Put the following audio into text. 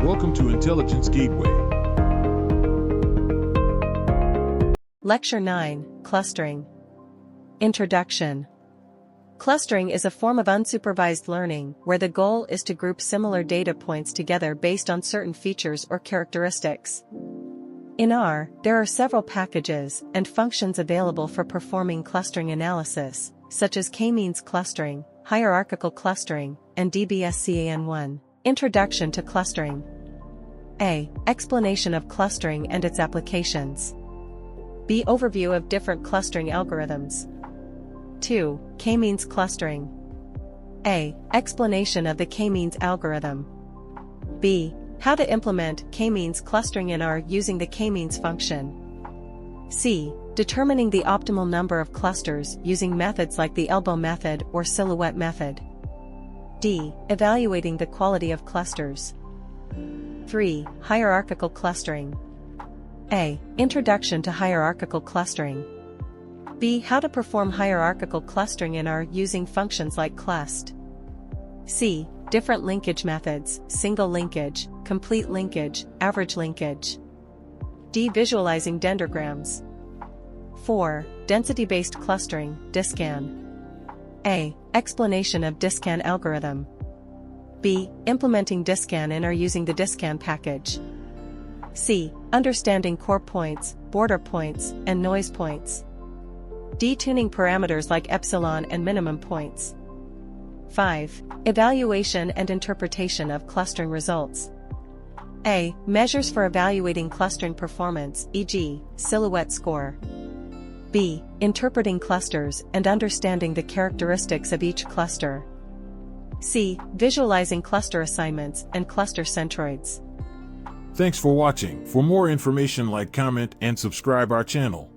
Welcome to Intelligence Gateway. Lecture 9, Clustering. Introduction. Clustering is a form of unsupervised learning where the goal is to group similar data points together based on certain features or characteristics. In R, there are several packages and functions available for performing clustering analysis, such as k-means clustering, hierarchical clustering, and DBSCAN1. Introduction to clustering. A. Explanation of clustering and its applications. B. Overview of different clustering algorithms. 2. K-means clustering. A. Explanation of the k-means algorithm. B. How to implement k-means clustering in R using the k-means function. C. Determining the optimal number of clusters using methods like the elbow method or silhouette method. D. Evaluating the quality of clusters. 3. Hierarchical clustering. A. Introduction to hierarchical clustering. B. How to perform hierarchical clustering in R using functions like clust. C. Different linkage methods, single linkage, complete linkage, average linkage. D. Visualizing dendrograms. 4. Density-based clustering, DISCAN. A. Explanation of DISCAN algorithm. B. Implementing DISCAN in R using the DISCAN package. C. Understanding core points, border points, and noise points. D. Tuning parameters like epsilon and minimum points. 5. Evaluation and interpretation of clustering results. A. Measures for evaluating clustering performance, e.g., silhouette score. B. Interpreting clusters and understanding the characteristics of each cluster. C. Visualizing cluster assignments and cluster centroids. Thanks for watching. For more information, like, comment, and subscribe our channel.